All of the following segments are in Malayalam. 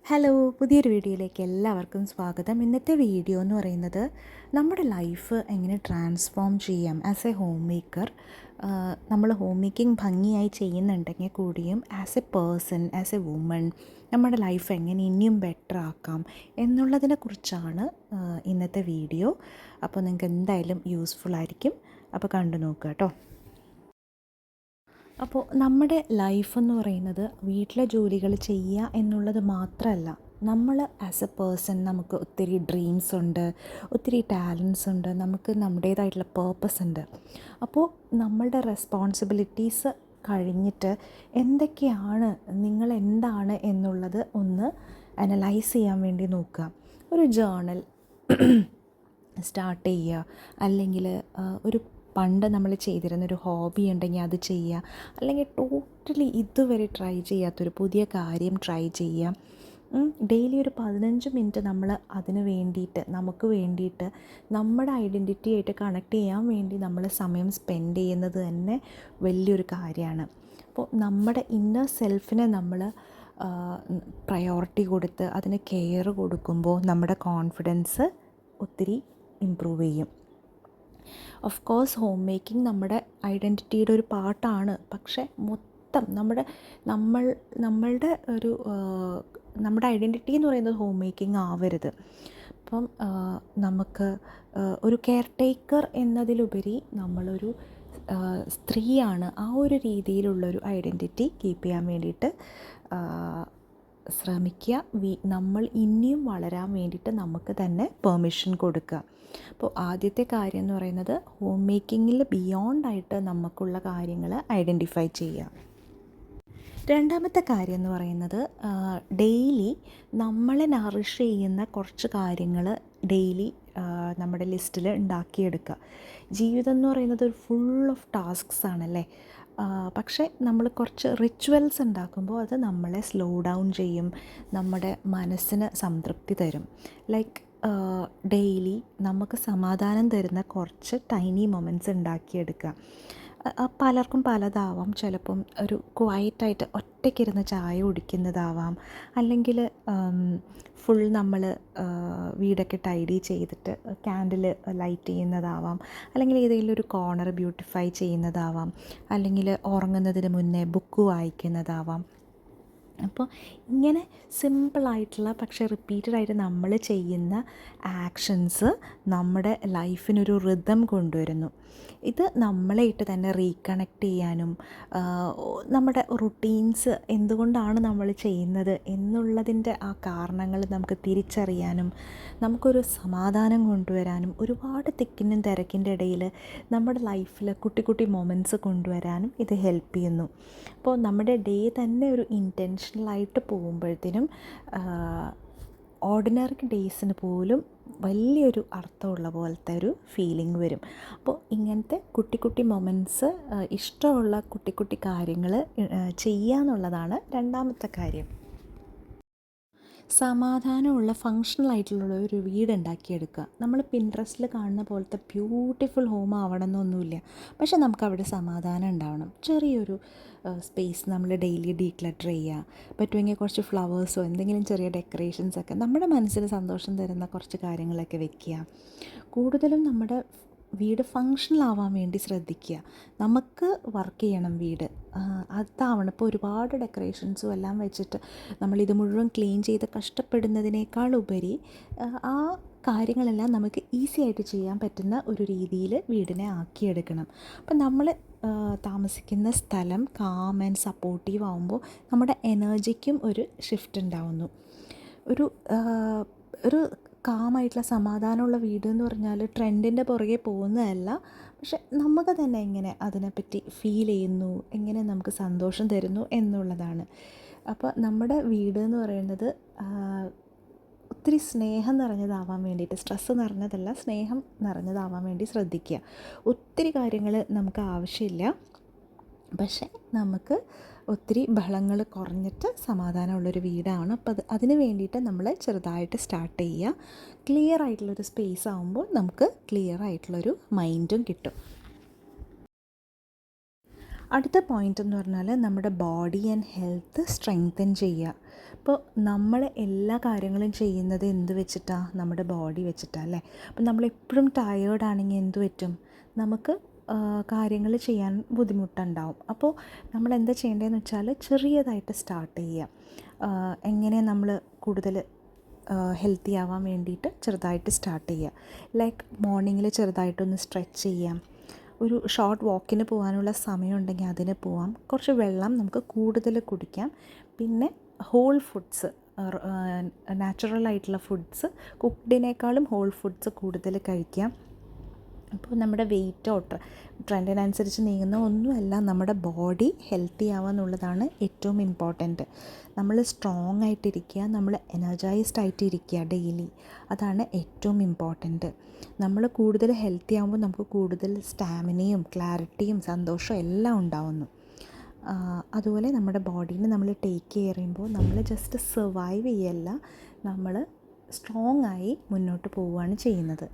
ഹലോ, പുതിയൊരു വീഡിയോയിലേക്ക് എല്ലാവർക്കും സ്വാഗതം. ഇന്നത്തെ വീഡിയോ എന്ന് പറയുന്നത് നമ്മുടെ ലൈഫ് എങ്ങനെ ട്രാൻസ്ഫോം ചെയ്യാം ആസ് എ ഹോം മേക്കർ. നമ്മൾ ഹോം മേക്കിംഗ് ഭംഗിയായി ചെയ്യുന്നുണ്ടെങ്കിൽ കൂടിയും as a person, as A woman നമ്മുടെ ലൈഫ് എങ്ങനെ ഇനിയും ബെറ്റർ ആക്കാം എന്നുള്ളതിനെ കുറിച്ചാണ് ഇന്നത്തെ വീഡിയോ. അപ്പോൾ നിങ്ങൾക്ക് എന്തായാലും യൂസ്ഫുൾ ആയിരിക്കും. അപ്പോൾ കണ്ടു നോക്കുക കേട്ടോ. അപ്പോൾ നമ്മുടെ ലൈഫ് എന്ന് പറയുന്നത് വീട്ടിലെ ജോലികൾ ചെയ്യുക എന്നുള്ളത് മാത്രമല്ല, നമ്മൾ ആസ് എ പേഴ്സൺ നമുക്ക് ഒത്തിരി ഡ്രീംസ് ഉണ്ട്, ഒത്തിരി ടാലൻസ് ഉണ്ട്, നമുക്ക് നമ്മുടേതായിട്ടുള്ള പേർപ്പസ് ഉണ്ട്. അപ്പോൾ നമ്മളുടെ റെസ്പോൺസിബിലിറ്റീസ് കഴിഞ്ഞിട്ട് എന്തൊക്കെയാണ്, നിങ്ങൾ എന്താണ് എന്നുള്ളത് ഒന്ന് അനലൈസ് ചെയ്യാൻ വേണ്ടി നോക്കുക. ഒരു ജേർണൽ സ്റ്റാർട്ട് ചെയ്യുക, അല്ലെങ്കിൽ ഒരു പണ്ട് നമ്മൾ ചെയ്തിരുന്നൊരു ഹോബി ഉണ്ടെങ്കിൽ അത് ചെയ്യുക, അല്ലെങ്കിൽ ടോട്ടലി ഇതുവരെ ട്രൈ ചെയ്യാത്തൊരു പുതിയ കാര്യം ട്രൈ ചെയ്യുക. ഡെയിലി ഒരു 15 മിനിറ്റ് നമ്മൾ അതിന് വേണ്ടിയിട്ട്, നമുക്ക് വേണ്ടിയിട്ട്, നമ്മുടെ ഐഡൻറ്റിറ്റി ആയിട്ട് കണക്ട് ചെയ്യാൻ വേണ്ടി നമ്മൾ സമയം സ്പെൻഡ് ചെയ്യുന്നത് തന്നെ വലിയൊരു കാര്യമാണ്. അപ്പോൾ നമ്മുടെ ഇന്നർ സെൽഫിനെ നമ്മൾ പ്രയോറിറ്റി കൊടുത്ത് അതിന് കെയർ കൊടുക്കുമ്പോൾ നമ്മുടെ കോൺഫിഡൻസ് ഒത്തിരി ഇമ്പ്രൂവ് ചെയ്യും. ഓഫ് കോഴ്സ് ഹോം മേക്കിംഗ് നമ്മുടെ ഐഡൻറ്റിറ്റിയുടെ ഒരു പാർട്ടാണ്. പക്ഷേ മൊത്തം നമ്മളുടെ ഒരു നമ്മുടെ ഐഡൻറ്റിറ്റി എന്ന് പറയുന്നത് ഹോം മേക്കിംഗ് ആവരുത്. അപ്പം നമുക്ക് ഒരു കെയർ ടേക്കർ എന്നതിലുപരി നമ്മളൊരു സ്ത്രീയാണ്. ആ ഒരു രീതിയിലുള്ളൊരു ഐഡൻറ്റിറ്റി കീപ്പ് ചെയ്യാൻ വേണ്ടിയിട്ട് ശ്രമിക്കുക. നമ്മൾ ഇനിയും വളരാൻ വേണ്ടിയിട്ട് നമുക്ക് തന്നെ പെർമിഷൻ കൊടുക്കുക. അപ്പോൾ ആദ്യത്തെ കാര്യം എന്ന് പറയുന്നത് ഹോം മേക്കിങ്ങിൽ ബിയോണ്ടായിട്ട് നമുക്കുള്ള കാര്യങ്ങൾ ഐഡൻറ്റിഫൈ ചെയ്യുക. രണ്ടാമത്തെ കാര്യം എന്ന് പറയുന്നത് ഡെയിലി നമ്മളെ നറിഷ് ചെയ്യുന്ന കുറച്ച് കാര്യങ്ങൾ ഡെയിലി നമ്മുടെ ലിസ്റ്റിൽ ഉണ്ടാക്കിയെടുക്കുക. ജീവിതം എന്ന് പറയുന്നത് ഒരു ഫുൾ ഓഫ് ടാസ്ക്സ് ആണല്ലേ. പക്ഷേ നമ്മൾ കുറച്ച് റിച്വൽസ് ഉണ്ടാക്കുമ്പോൾ അത് നമ്മളെ സ്ലോ ഡൗൺ ചെയ്യും, നമ്മുടെ മനസ്സിന് സംതൃപ്തി തരും. ലൈക്ക് ഡെയിലി നമുക്ക് സമാധാനം തരുന്ന കുറച്ച് ടൈനി മൊമെൻറ്റ്സ് ഉണ്ടാക്കിയെടുക്കുക. പലർക്കും പലതാവാം. ചിലപ്പം ഒരു ക്വയറ്റായിട്ട് ഒറ്റയ്ക്കിരുന്ന് ചായ കുടിക്കുന്നതാവാം, അല്ലെങ്കിൽ ഫുൾ നമ്മൾ വീടൊക്കെ ടൈഡി ചെയ്തിട്ട് ക്യാൻഡിൽ ലൈറ്റ് ചെയ്യുന്നതാവാം, അല്ലെങ്കിൽ ഏതെങ്കിലും ഒരു കോർണർ ബ്യൂട്ടിഫൈ ചെയ്യുന്നതാവാം, അല്ലെങ്കിൽ ഉറങ്ങുന്നതിന് മുന്നേ ബുക്ക് വായിക്കുന്നതാവാം. അപ്പോൾ ഇങ്ങനെ സിമ്പിളായിട്ടുള്ള പക്ഷേ റിപ്പീറ്റഡായിട്ട് നമ്മൾ ചെയ്യുന്ന ആക്ഷൻസ് നമ്മുടെ ലൈഫിനൊരു റിതം കൊണ്ടുവരുന്നു. ഇത് നമ്മളായിട്ട് തന്നെ റീകണക്ട് ചെയ്യാനും നമ്മുടെ റുട്ടീൻസ് എന്തുകൊണ്ടാണ് നമ്മൾ ചെയ്യുന്നത് എന്നുള്ളതിൻ്റെ ആ കാരണങ്ങൾ നമുക്ക് തിരിച്ചറിയാനും നമുക്കൊരു സമാധാനം കൊണ്ടുവരാനും ഒരുപാട് തിക്കിനും തിരക്കിൻ്റെ ഇടയിൽ നമ്മുടെ ലൈഫിൽ കുട്ടി കുട്ടി മൊമെൻറ്റ്സ് കൊണ്ടുവരാനും ഇത് ഹെൽപ്പ് ചെയ്യുന്നു. അപ്പോൾ നമ്മുടെ ഡേ തന്നെ ഒരു ഇൻറ്റൻഷനലായിട്ട് പോകുമ്പോഴത്തേനും ഓർഡിനറി ഡേയ്സിന് പോലും വലിയൊരു അർത്ഥമുള്ള പോലത്തെ ഒരു ഫീലിംഗ് വരും. അപ്പോൾ ഇങ്ങനത്തെ കുട്ടി കുട്ടി മൊമെൻറ്റ്സ്, ഇഷ്ടമുള്ള കുട്ടി കുട്ടി കാര്യങ്ങൾ ചെയ്യുക എന്നുള്ളതാണ് രണ്ടാമത്തെ കാര്യം. സമാധാനമുള്ള ഫങ്ഷണലായിട്ടുള്ള ഒരു വീട് ഉണ്ടാക്കിയെടുക്കുക. നമ്മൾ പിൻട്രസ്റ്റിൽ കാണുന്ന പോലത്തെ ബ്യൂട്ടിഫുൾ ഹോം ആവണമെന്നൊന്നുമില്ല, പക്ഷെ നമുക്കവിടെ സമാധാനം ഉണ്ടാവണം. ചെറിയൊരു സ്പേസ് നമ്മൾ ഡെയിലി ഡീക്ലട്ടർ ചെയ്യുക. പറ്റുമെങ്കിൽ കുറച്ച് ഫ്ലവേഴ്സോ എന്തെങ്കിലും ചെറിയ ഡെക്കറേഷൻസൊക്കെ, നമ്മുടെ മനസ്സിന് സന്തോഷം തരുന്ന കുറച്ച് കാര്യങ്ങളൊക്കെ വെക്കുക. കൂടുതലും നമ്മുടെ വീട് ഫങ്ഷണലാവാൻ വേണ്ടി ശ്രദ്ധിക്കുക. നമുക്ക് വർക്ക് ചെയ്യണം വീട്, അതാവണം. ഇപ്പോൾ ഒരുപാട് ഡെക്കറേഷൻസും എല്ലാം വെച്ചിട്ട് നമ്മളിത് മുഴുവൻ ക്ലീൻ ചെയ്ത് കഷ്ടപ്പെടുന്നതിനേക്കാൾ ഉപരി ആ കാര്യങ്ങളെല്ലാം നമുക്ക് ഈസി ആയിട്ട് ചെയ്യാൻ പറ്റുന്ന ഒരു രീതിയിൽ വീടിനെ ആക്കിയെടുക്കണം. അപ്പം നമ്മൾ താമസിക്കുന്ന സ്ഥലം കാം ആൻഡ് സപ്പോർട്ടീവ് ആകുമ്പോൾ നമ്മുടെ എനർജിക്കും ഒരു ഷിഫ്റ്റ് ഉണ്ടാവുന്നു. ഒരു ഒരു കാമായിട്ടുള്ള സമാധാനമുള്ള വീട് എന്ന് പറഞ്ഞാൽ ട്രെൻഡിൻ്റെ പുറകെ പോകുന്നതല്ല, പക്ഷെ നമുക്ക് തന്നെ എങ്ങനെ അതിനെപ്പറ്റി ഫീൽ ചെയ്യുന്നു, എങ്ങനെ നമുക്ക് സന്തോഷം തരുന്നു എന്നുള്ളതാണ്. അപ്പോൾ നമ്മുടെ വീട് എന്ന് പറയുന്നത് ഒത്തിരി സ്നേഹം നിറഞ്ഞതാവാൻ വേണ്ടിയിട്ട്, സ്ട്രെസ്സ് നിറഞ്ഞതല്ല, സ്നേഹം നിറഞ്ഞതാവാൻ വേണ്ടി ശ്രദ്ധിക്കുക. ഒത്തിരി കാര്യങ്ങൾ നമുക്ക് ആവശ്യമില്ല, പക്ഷേ നമുക്ക് ഒത്തിരി ബഹളങ്ങൾ കുറഞ്ഞിട്ട് സമാധാനമുള്ളൊരു വീടാണ്. അപ്പോൾ അതിന് വേണ്ടിയിട്ട് നമ്മൾ ചെറുതായിട്ട് സ്റ്റാർട്ട് ചെയ്യുക. ക്ലിയർ ആയിട്ടുള്ളൊരു സ്പേസ് ആകുമ്പോൾ നമുക്ക് ക്ലിയർ ആയിട്ടുള്ളൊരു മൈൻഡും കിട്ടും. അടുത്ത പോയിൻ്റ് എന്ന് പറഞ്ഞാൽ നമ്മുടെ ബോഡി ആൻഡ് ഹെൽത്ത് സ്ട്രെങ്തൻ ചെയ്യുക. അപ്പോൾ നമ്മൾ എല്ലാ കാര്യങ്ങളും ചെയ്യുന്നത് എന്ത് വെച്ചിട്ടാണ്? നമ്മുടെ ബോഡി വെച്ചിട്ടാണ് അല്ലേ? അപ്പം നമ്മളെപ്പോഴും ടയേർഡാണെങ്കിൽ എന്ത് പറ്റും? നമുക്ക് കാര്യങ്ങൾ ചെയ്യാൻ ബുദ്ധിമുട്ടുണ്ടാവും. അപ്പോൾ നമ്മൾ എന്താ ചെയ്യേണ്ടതെന്ന് വെച്ചാൽ ചെറിയതായിട്ട് സ്റ്റാർട്ട് ചെയ്യുക. എങ്ങനെ നമ്മൾ കൂടുതൽ ഹെൽത്തി ആവാൻ വേണ്ടിയിട്ട് ചെറുതായിട്ട് സ്റ്റാർട്ട് ചെയ്യുക. ലൈക്ക് മോർണിംഗിൽ ചെറുതായിട്ടൊന്ന് സ്ട്രെച്ച് ചെയ്യാം, ഒരു ഷോർട്ട് വാക്കിന് പോകാനുള്ള സമയമുണ്ടെങ്കിൽ അതിന് പോവാം, കുറച്ച് വെള്ളം നമുക്ക് കൂടുതൽ കുടിക്കാം, പിന്നെ ഹോൾ ഫുഡ്സ്, നാച്ചുറലായിട്ടുള്ള ഫുഡ്സ്, കുക്ക്ഡിനേക്കാളും ഹോൾ ഫുഡ്സ് കൂടുതൽ കഴിക്കാം. അപ്പോൾ നമ്മുടെ വെയിറ്റോ ട്രെൻഡിനനുസരിച്ച് നീങ്ങുന്ന ഒന്നുമല്ല, നമ്മുടെ ബോഡി ഹെൽത്തി ആവുക എന്നുള്ളതാണ് ഏറ്റവും ഇമ്പോർട്ടൻറ്റ്. നമ്മൾ സ്ട്രോങ് ആയിട്ടിരിക്കുക, നമ്മൾ എനർജൈസ്ഡ് ആയിട്ടിരിക്കുക ഡെയിലി, അതാണ് ഏറ്റവും ഇമ്പോർട്ടൻറ്റ്. നമ്മൾ കൂടുതൽ ഹെൽത്തി ആകുമ്പോൾ നമുക്ക് കൂടുതൽ സ്റ്റാമിനയും ക്ലാരിറ്റിയും സന്തോഷവും എല്ലാം ഉണ്ടാവുന്നു. അതുപോലെ നമ്മുടെ ബോഡീനെ നമ്മൾ ടേക്ക് കെയർ ചെയ്യുമ്പോൾ നമ്മൾ ജസ്റ്റ് സർവൈവ് ചെയ്യല്ല, നമ്മൾ സ്ട്രോങ് ആയി മുന്നോട്ട് പോവുകയാണ് ചെയ്യുന്നത്.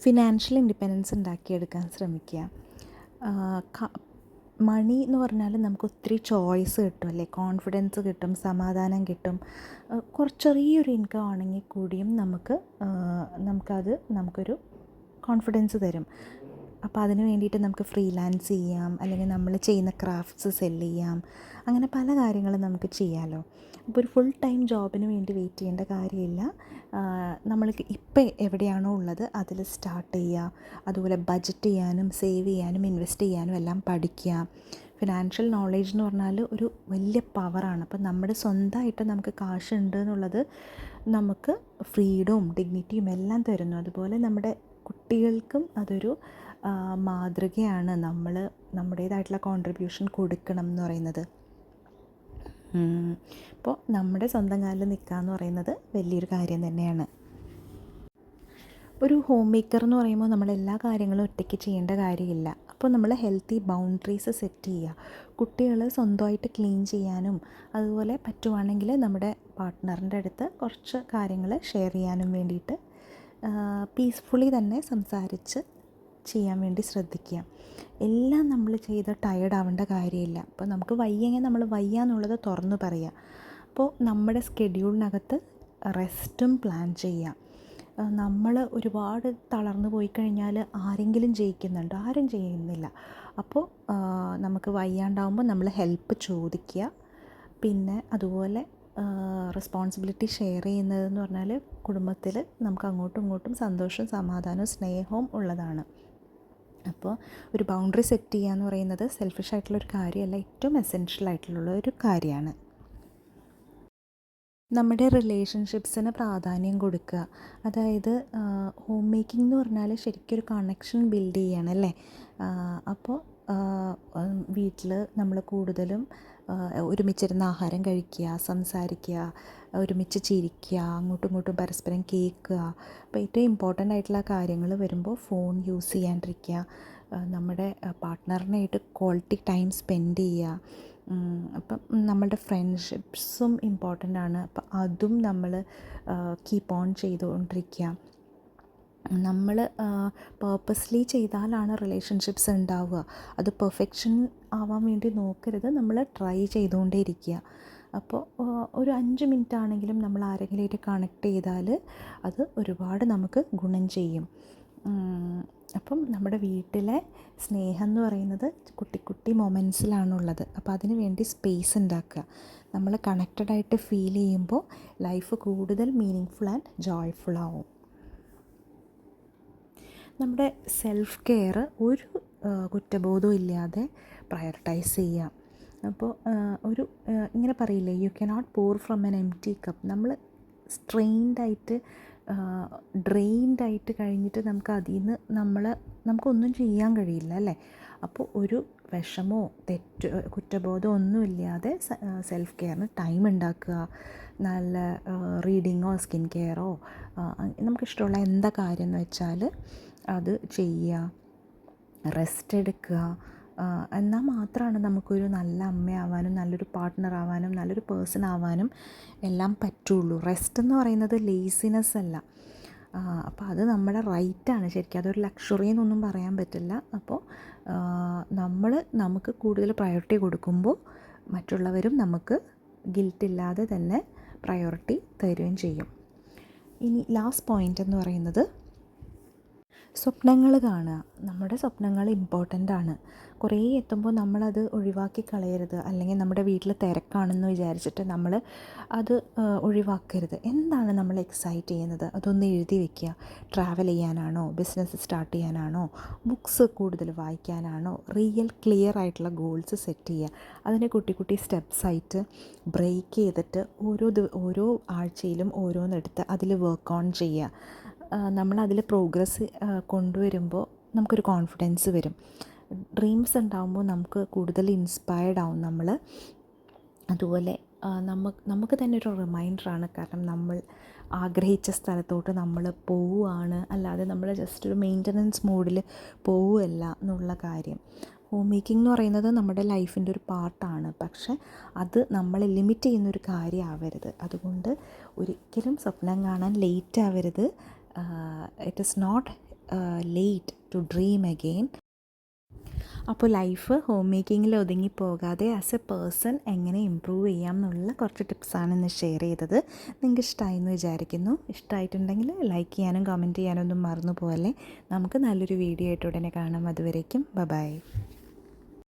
ഫിനാൻഷ്യൽ ഇൻഡിപെൻഡൻസ് ഉണ്ടാക്കിയെടുക്കാൻ ശ്രമിക്കുക. മണി എന്ന് പറഞ്ഞാൽ നമുക്ക് ഒത്തിരി ചോയ്സ് കിട്ടും അല്ലേ, കോൺഫിഡൻസ് കിട്ടും, സമാധാനം കിട്ടും. ചെറിയൊരു ഇൻകം ആണെങ്കിൽ കൂടിയും നമുക്കൊരു കോൺഫിഡൻസ് തരും. അപ്പോൾ അതിന് വേണ്ടിയിട്ട് നമുക്ക് ഫ്രീലാൻസ് ചെയ്യാം, അല്ലെങ്കിൽ നമ്മൾ ചെയ്യുന്ന ക്രാഫ്റ്റ്സ് സെല്ല് ചെയ്യാം, അങ്ങനെ പല കാര്യങ്ങളും നമുക്ക് ചെയ്യാമല്ലോ. അപ്പോൾ ഒരു ഫുൾ ടൈം ജോബിന് വേണ്ടി വെയിറ്റ് ചെയ്യേണ്ട കാര്യമില്ല. നമ്മൾക്ക് ഇപ്പം എവിടെയാണോ ഉള്ളത് അതിൽ സ്റ്റാർട്ട് ചെയ്യുക. അതുപോലെ ബഡ്ജറ്റ് ചെയ്യാനും സേവ് ചെയ്യാനും ഇൻവെസ്റ്റ് ചെയ്യാനും എല്ലാം പഠിക്കുക. ഫിനാൻഷ്യൽ നോളേജ് എന്ന് പറഞ്ഞാൽ ഒരു വലിയ പവറാണ്. അപ്പം നമ്മുടെ സ്വന്തമായിട്ട് നമുക്ക് കാശുണ്ട് എന്നുള്ളത് നമുക്ക് ഫ്രീഡവും ഡിഗ്നിറ്റിയും എല്ലാം തരുന്നു. അതുപോലെ നമ്മുടെ കുട്ടികൾക്കും അതൊരു മാതൃകയാണ്. നമ്മൾ നമ്മുടേതായിട്ടുള്ള കോൺട്രിബ്യൂഷൻ കൊടുക്കണം എന്ന് പറയുന്നത്. അപ്പോൾ നമ്മുടെ സ്വന്തം കാലിൽ നിൽക്കുക എന്ന് പറയുന്നത് വലിയൊരു കാര്യം തന്നെയാണ്. ഒരു ഹോം മേക്കർ എന്ന് പറയുമ്പോൾ നമ്മൾ എല്ലാ കാര്യങ്ങളും ഒറ്റയ്ക്ക് ചെയ്യേണ്ട കാര്യമില്ല. അപ്പോൾ നമ്മൾ ഹെൽത്തി ബൗണ്ടറീസ് സെറ്റ് ചെയ്യുക. കുട്ടികൾ സ്വന്തമായിട്ട് ക്ലീൻ ചെയ്യാനും അതുപോലെ പറ്റുവാണെങ്കിൽ നമ്മുടെ പാർട്ട്ണറിൻ്റെ അടുത്ത് കുറച്ച് കാര്യങ്ങൾ ഷെയർ ചെയ്യാനും വേണ്ടിയിട്ട് പീസ്ഫുള്ളി തന്നെ സംസാരിച്ച് ചെയ്യാൻ വേണ്ടി ശ്രദ്ധിക്കുക. എല്ലാം നമ്മൾ ചെയ്ത് ടയേർഡ് ആവേണ്ട കാര്യമില്ല. അപ്പോൾ നമുക്ക് വയ്യെങ്കിൽ നമ്മൾ വയ്യ എന്നുള്ളത് തുറന്ന് പറയുക. അപ്പോൾ നമ്മുടെ സ്കെഡ്യൂളിനകത്ത് റെസ്റ്റും പ്ലാൻ ചെയ്യുക. നമ്മൾ ഒരുപാട് തളർന്നു പോയി കഴിഞ്ഞാൽ ആരെങ്കിലും ജയിക്കുന്നുണ്ടോ? ആരും ചെയ്യുന്നില്ല. അപ്പോൾ നമുക്ക് വയ്യാണ്ടാവുമ്പോൾ നമ്മൾ ഹെൽപ്പ് ചോദിക്കുക. പിന്നെ അതുപോലെ റെസ്പോൺസിബിലിറ്റി ഷെയർ ചെയ്യുന്നതെന്ന് പറഞ്ഞാൽ കുടുംബത്തിൽ നമുക്ക് അങ്ങോട്ടും ഇങ്ങോട്ടും സന്തോഷവും സമാധാനവും സ്നേഹവും ഉള്ളതാണ്. അപ്പോൾ ഒരു ബൗണ്ടറി സെറ്റ് ചെയ്യുക എന്ന് പറയുന്നത് സെൽഫിഷ് ആയിട്ടുള്ളൊരു കാര്യമല്ല, ഏറ്റവും എസെൻഷ്യൽ ആയിട്ടുള്ള ഒരു കാര്യമാണ്. നമ്മുടെ റിലേഷൻഷിപ്സിന് പ്രാധാന്യം കൊടുക്കുക. അതായത് ഹോം മേക്കിംഗ് എന്ന് പറഞ്ഞാൽ ശരിക്കും ഒരു കണക്ഷൻ ബിൽഡ് ചെയ്യണമല്ലേ. അപ്പോൾ വീട്ടിൽ നമ്മൾ കൂടുതലും ഒരുമിച്ചിരുന്ന് ആഹാരം കഴിക്കുക, സംസാരിക്കുക, ഒരുമിച്ച് ചിരിക്കുക, അങ്ങോട്ടും ഇങ്ങോട്ടും പരസ്പരം കേൾക്കുക. അപ്പോൾ ഏറ്റവും ഇമ്പോർട്ടൻ്റ് ആയിട്ടുള്ള കാര്യങ്ങൾ വരുമ്പോൾ ഫോൺ യൂസ് ചെയ്യാണ്ടിരിക്കുക, നമ്മുടെ പാർട്ട്ണറിനായിട്ട് ക്വാളിറ്റി ടൈം സ്പെൻഡ് ചെയ്യുക. അപ്പം നമ്മളുടെ ഫ്രണ്ട്ഷിപ്സും ഇമ്പോർട്ടൻ്റ് ആണ്. അപ്പം അതും നമ്മൾ കീപ്പ് ഓൺ ചെയ്തുകൊണ്ടിരിക്കുക. നമ്മൾ പേർപ്പസ്ലി ചെയ്താലാണ് റിലേഷൻഷിപ്സ് ഉണ്ടാവുക. അത് പെർഫെക്ഷൻ ആവാൻ വേണ്ടി നോക്കരുത്, നമ്മൾ ട്രൈ ചെയ്തുകൊണ്ടേ ഇരിക്കുക. അപ്പോൾ ഒരു 5 മിനിറ്റ് ആണെങ്കിലും നമ്മൾ ആരെങ്കിലുമായിട്ട് കണക്ട് ചെയ്താൽ അത് ഒരുപാട് നമുക്ക് ഗുണം ചെയ്യും. അപ്പം നമ്മുടെ വീട്ടിലെ സ്നേഹം എന്ന് പറയുന്നത് കുട്ടി കുട്ടി മൊമെൻറ്റ്സിലാണുള്ളത്. അപ്പോൾ അതിന് വേണ്ടി സ്പേസ് ഉണ്ടാക്കുക. നമ്മൾ കണക്റ്റഡായിട്ട് ഫീൽ ചെയ്യുമ്പോൾ ലൈഫ് കൂടുതൽ മീനിങ് ഫുൾ ആൻഡ് ജോയ്ഫുൾ ആവും. നമ്മുടെ സെൽഫ് കെയർ ഒരു കുറ്റബോധവും ഇല്ലാതെ പ്രയോറിറ്റൈസ് ചെയ്യാം. അപ്പോൾ ഇങ്ങനെ പറയില്ലേ, you cannot pour from N empty cup. നമ്മൾ സ്ട്രെയിൻഡായിട്ട് ഡ്രെയിൻഡായിട്ട് കഴിഞ്ഞിട്ട് നമുക്ക് അതിൽ നിന്ന് നമുക്കൊന്നും ചെയ്യാൻ കഴിയില്ല അല്ലേ. അപ്പോൾ ഒരു വിഷമോ കുറ്റബോധമോ ഒന്നുമില്ലാതെ സെൽഫ് കെയറിന് ടൈം ഉണ്ടാക്കുക. നല്ല റീഡിങ്ങോ സ്കിൻ കെയറോ നമുക്കിഷ്ടമുള്ള എന്താ കാര്യം എന്ന് വെച്ചാൽ അത് ചെയ്യുക, റെസ്റ്റ് എടുക്കുക. എന്നാൽ മാത്രമാണ് നമുക്കൊരു നല്ല അമ്മയാവാനും നല്ലൊരു പാർട്ട്ണർ ആവാനും നല്ലൊരു പേഴ്സൺ ആവാനും എല്ലാം പറ്റുള്ളൂ. റെസ്റ്റ് എന്ന് പറയുന്നത് ലേസിനെസ് അല്ല. അപ്പോൾ അത് നമ്മുടെ റൈറ്റാണ്. ശരിക്കും അതൊരു ലക്ഷറി എന്നൊന്നും പറയാൻ പറ്റില്ല. അപ്പോൾ നമുക്ക് കൂടുതൽ പ്രയോറിറ്റി കൊടുക്കുമ്പോൾ മറ്റുള്ളവരും നമുക്ക് ഗിൽട്ടില്ലാതെ തന്നെ പ്രയോറിറ്റി തരുകയും ചെയ്യും. ഇനി ലാസ്റ്റ് പോയിൻ്റ് എന്ന് പറയുന്നത് സ്വപ്നങ്ങൾ കാണുക. നമ്മുടെ സ്വപ്നങ്ങൾ ഇമ്പോർട്ടൻ്റ് ആണ്. കുറേ എത്തുമ്പോൾ നമ്മളത് ഒഴിവാക്കി കളയരുത്. അല്ലെങ്കിൽ നമ്മുടെ വീട്ടിൽ തിരക്കാണെന്ന് വിചാരിച്ചിട്ട് നമ്മൾ അത് ഒഴിവാക്കരുത്. എന്താണ് നമ്മൾ എക്സൈറ്റ് ചെയ്യുന്നത് അതൊന്ന് എഴുതി വെക്കുക. ട്രാവൽ ചെയ്യാനാണോ, ബിസിനസ് സ്റ്റാർട്ട് ചെയ്യാനാണോ, ബുക്സ് കൂടുതൽ വായിക്കാനാണോ, ക്ലിയർ ആയിട്ടുള്ള ഗോൾസ് സെറ്റ് ചെയ്യുക. അതിനെ കുട്ടി കുട്ടി സ്റ്റെപ്സായിട്ട് ബ്രേക്ക് ചെയ്തിട്ട് ഓരോ ആഴ്ചയിലും ഓരോന്നെടുത്ത് അതിൽ വർക്ക് ഓൺ ചെയ്യുക. നമ്മളതിൽ പ്രോഗ്രസ് കൊണ്ടുവരുമ്പോൾ നമുക്കൊരു കോൺഫിഡൻസ് വരും. ഡ്രീംസ് ഉണ്ടാകുമ്പോൾ നമുക്ക് കൂടുതൽ ഇൻസ്പയർഡ് ആവും നമ്മൾ. അതുപോലെ നമുക്ക് തന്നെ ഒരു റിമൈൻഡറാണ്. കാരണം നമ്മൾ ആഗ്രഹിച്ച സ്ഥലത്തോട്ട് നമ്മൾ പോവുകയാണ്, അല്ലാതെ നമ്മൾ ജസ്റ്റ് ഒരു മെയിൻ്റനൻസ് മോഡിൽ പോവുകയല്ല എന്നുള്ള കാര്യം. ഹോം മേക്കിംഗ് എന്ന് പറയുന്നത് നമ്മുടെ ലൈഫിൻ്റെ ഒരു പാർട്ടാണ്. പക്ഷെ അത് നമ്മളെ ലിമിറ്റ് ചെയ്യുന്നൊരു കാര്യമാവരുത്. അതുകൊണ്ട് ഒരിക്കലും സ്വപ്നം കാണാൻ ലേറ്റ് ആവരുത്. It is not late to dream again. അപ്പോൾ ലൈഫ് ഹോം മേക്കിങ്ങിൽ ഒതുങ്ങിപ്പോകാതെ ആസ് എ പേഴ്സൺ എങ്ങനെ ഇമ്പ്രൂവ് ചെയ്യാം എന്നുള്ള കുറച്ച് ടിപ്സാണ് ഇന്ന് ഷെയർ ചെയ്തത്. നിങ്ങൾക്ക് ഇഷ്ടമായി എന്ന് വിചാരിക്കുന്നു. ഇഷ്ടമായിട്ടുണ്ടെങ്കിൽ ലൈക്ക് ചെയ്യാനും കമൻറ്റ് ചെയ്യാനും ഒന്നും മറന്നു പോകല്ലേ. നമുക്ക് നല്ലൊരു വീഡിയോ ആയിട്ട് ഉടനെ കാണാം. അതുവരേക്കും ബൈ.